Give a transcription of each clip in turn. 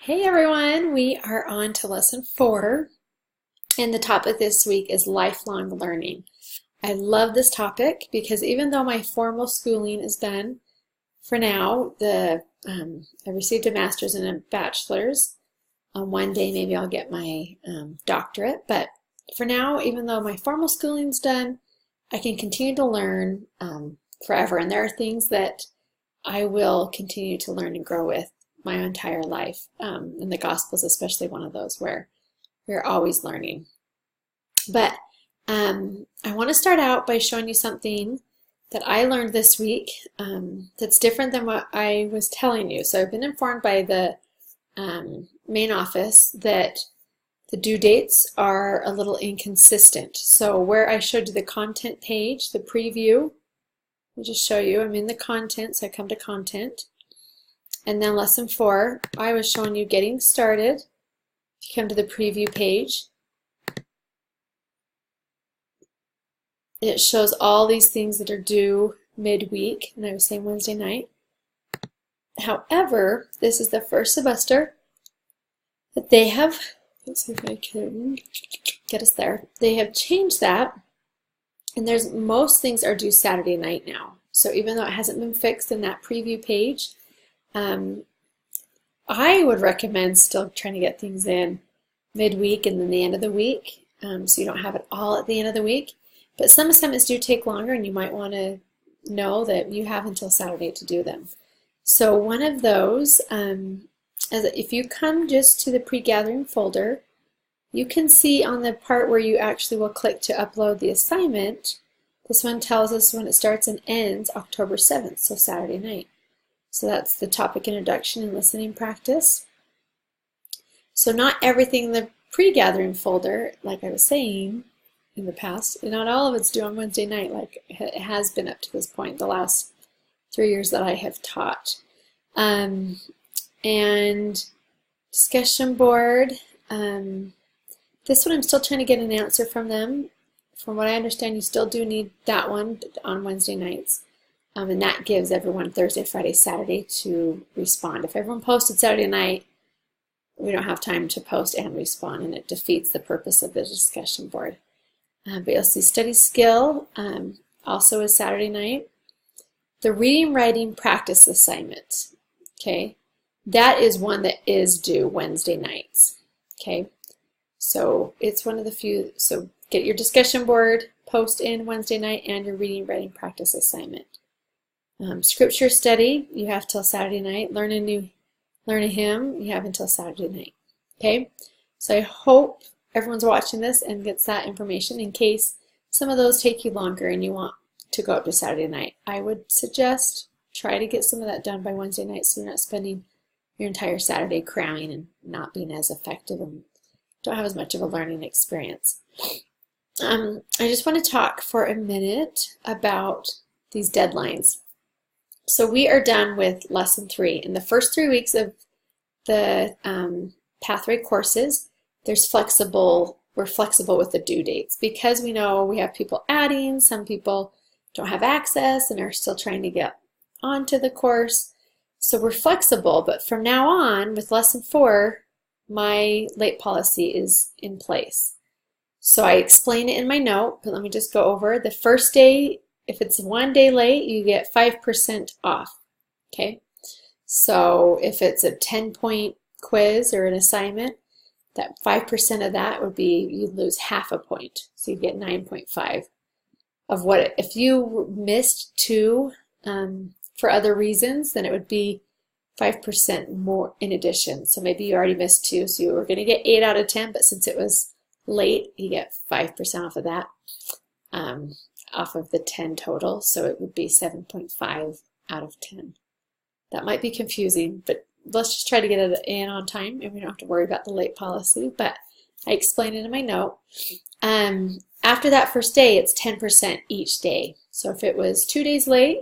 Hey everyone, we are on to lesson 4, and the topic this week is lifelong learning. I love this topic because even though my formal schooling is done for now, I received a master's and a bachelor's. One day maybe I'll get my doctorate, but for now, even though my formal schooling's done, I can continue to learn forever, and there are things that I will continue to learn and grow with my entire life. And the gospel is especially one of those where we're always learning. But I want to start out by showing you something that I learned this week that's different than what I was telling you. So I've been informed by the main office that the due dates are a little inconsistent. So where I showed you the content page, the preview, I'll just show you. I'm in the content, so I come to content. And then lesson 4, I was showing you getting started. If you come to the preview page, it shows all these things that are due midweek, and I was saying Wednesday night. However, this is the first semester that they have, let's see if I can get us there. They have changed that, and most things are due Saturday night now. So even though it hasn't been fixed in that preview page, I would recommend still trying to get things in midweek and then the end of the week, so you don't have it all at the end of the week. But some assignments do take longer, and you might want to know that you have until Saturday to do them. So one of those, if you come just to the pre-gathering folder, you can see on the part where you actually will click to upload the assignment, this one tells us when it starts and ends October 7th, so Saturday night. So that's the topic introduction and listening practice. So not everything in the pre-gathering folder, like I was saying in the past, and not all of it's due on Wednesday night like it has been up to this point, the last 3 years that I have taught. And discussion board, this one I'm still trying to get an answer from them. From what I understand, you still do need that one on Wednesday nights. And that gives everyone Thursday, Friday, Saturday to respond. If everyone posted Saturday night, we don't have time to post and respond, and it defeats the purpose of the discussion board. But you'll see study skill also is Saturday night. The reading, writing practice assignment, okay, that is one that is due Wednesday nights, okay. So it's one of the few, so get your discussion board, post in Wednesday night, and your reading, writing practice assignment. Scripture study, you have till Saturday night. Learn a hymn, you have until Saturday night. Okay, so I hope everyone's watching this and gets that information in case some of those take you longer and you want to go up to Saturday night. I would suggest try to get some of that done by Wednesday night so you're not spending your entire Saturday cramming and not being as effective and don't have as much of a learning experience. I just want to talk for a minute about these deadlines. So we are done with lesson 3. In the first 3 weeks of the Pathway courses, we're flexible with the due dates because we know we have people adding, some people don't have access and are still trying to get onto the course. So we're flexible, but from now on with lesson 4, my late policy is in place. So I explain it in my note, but let me just go over. The first day, if it's 1 day late, you get 5% off, okay? So if it's a 10-point quiz or an assignment, that 5% of that would be, you'd lose half a point. So you get 9.5 of what, if you missed 2 for other reasons, then it would be 5% more in addition. So maybe you already missed 2, so you were going to get 8 out of 10, but since it was late, you get 5% off of that. Off of the 10 total, so it would be 7.5 out of 10. That might be confusing, but let's just try to get it in on time and we don't have to worry about the late policy, but I explained it in my note. After that first day, it's 10% each day. So if it was 2 days late,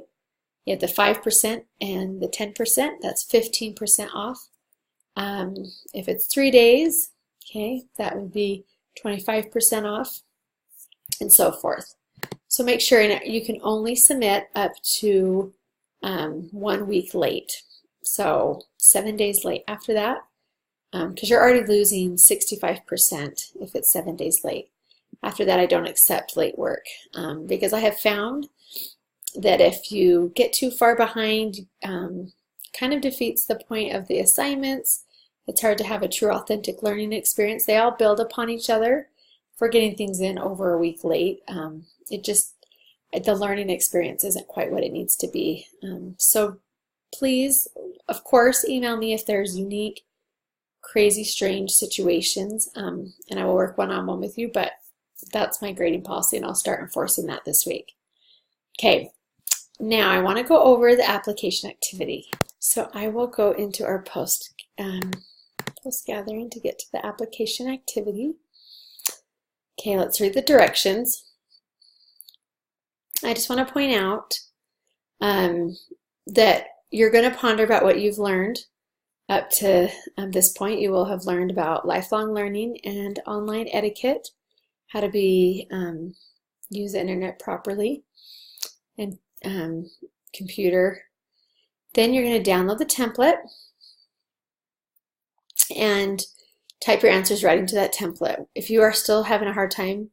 you had the 5% and the 10%, that's 15% off. If it's 3 days, okay, that would be 25% off, and so forth. So make sure you can only submit up to 1 week late. So 7 days late after that, because you're already losing 65% if it's 7 days late. After that, I don't accept late work because I have found that if you get too far behind, kind of defeats the point of the assignments. It's hard to have a true authentic learning experience. They all build upon each other. For getting things in over a week late, the learning experience isn't quite what it needs to be. So please, of course, email me if there's unique, crazy, strange situations, and I will work one-on-one with you, but that's my grading policy, and I'll start enforcing that this week. Okay, now I want to go over the application activity. So I will go into our post gathering to get to the application activity. Okay, let's read the directions. I just want to point out that you're going to ponder about what you've learned up to this point. You will have learned about lifelong learning and online etiquette, how to use the internet properly, and computer. Then you're going to download the template and type your answers right into that template. If you are still having a hard time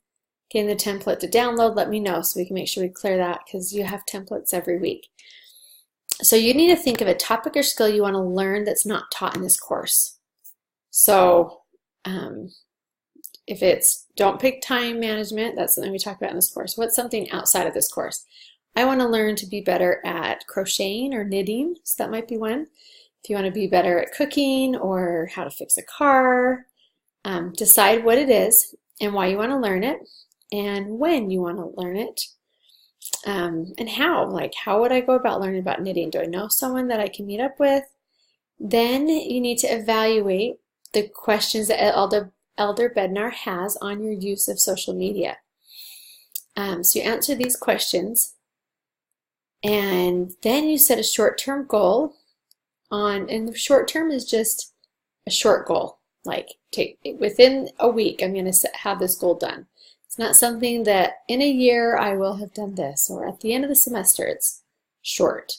getting the template to download, let me know so we can make sure we clear that, because you have templates every week. So you need to think of a topic or skill you want to learn that's not taught in this course. So if it's, don't pick time management, that's something we talk about in this course. What's something outside of this course? I want to learn to be better at crocheting or knitting, so that might be one. If you want to be better at cooking or how to fix a car, decide what it is and why you want to learn it and when you want to learn it, and how. Like, how would I go about learning about knitting? Do I know someone that I can meet up with? Then you need to evaluate the questions that Elder Bednar has on your use of social media. So you answer these questions, and then you set a short-term goal and the short term is just a short goal. Like, within a week, I'm going to have this goal done. It's not something that in a year I will have done this, or at the end of the semester. It's short.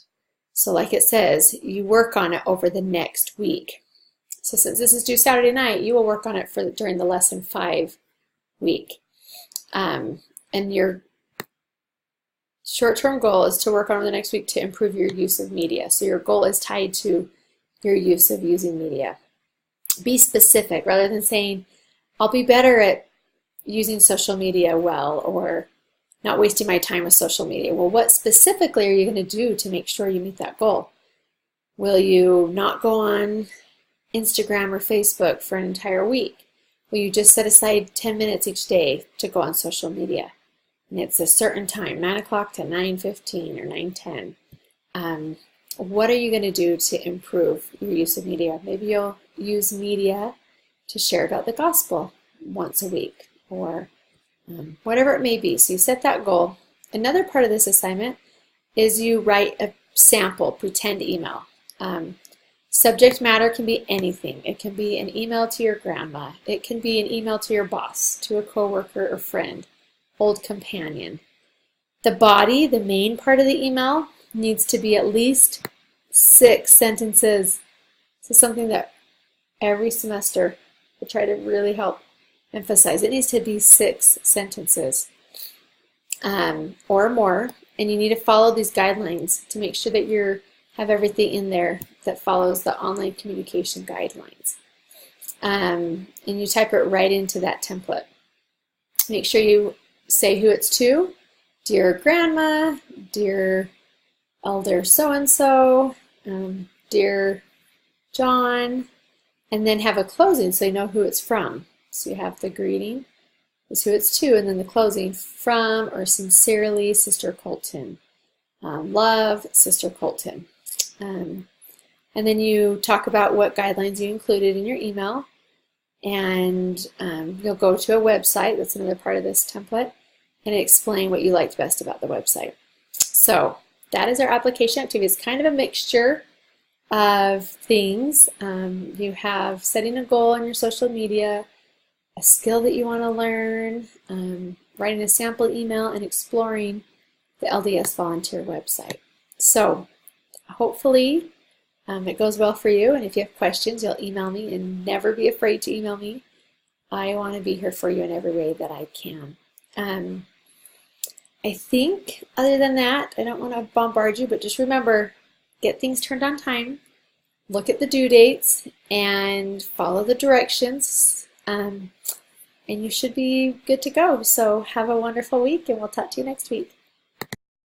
So like it says, you work on it over the next week. So since this is due Saturday night, you will work on it during the lesson 5 week. And your short-term goal is to work on the next week to improve your use of media. So your goal is tied to your use of using media. Be specific rather than saying, I'll be better at using social media well, or not wasting my time with social media. Well, what specifically are you going to do to make sure you meet that goal? Will you not go on Instagram or Facebook for an entire week? Will you just set aside 10 minutes each day to go on social media? And it's a certain time, 9 o'clock to 9:15 or 9:10. What are you going to do to improve your use of media? Maybe you'll use media to share about the gospel once a week, or whatever it may be. So you set that goal. Another part of this assignment is you write a sample pretend email. Subject matter can be anything. It can be an email to your grandma. It can be an email to your boss, to a coworker or friend, old companion. The body, the main part of the email, needs to be at least 6 sentences. This is something that every semester I try to really help emphasize. It needs to be 6 sentences or more, and you need to follow these guidelines to make sure that you have everything in there that follows the online communication guidelines. And you type it right into that template. Make sure you say who it's to. Dear Grandma, dear Elder so-and-so, dear John, and then have a closing so you know who it's from. So you have the greeting, is who it's to, and then the closing, from or sincerely, Sister Colton. Love, Sister Colton. And then you talk about what guidelines you included in your email, and you'll go to a website, that's another part of this template, and explain what you liked best about the website. So that is our application activity. It's kind of a mixture of things. You have setting a goal on your social media, a skill that you want to learn, writing a sample email, and exploring the LDS volunteer website. So hopefully it goes well for you. And if you have questions, you'll email me, and never be afraid to email me. I want to be here for you in every way that I can. I think other than that, I don't want to bombard you, but just remember, get things turned on time, look at the due dates, and follow the directions, and you should be good to go. So have a wonderful week, and we'll talk to you next week.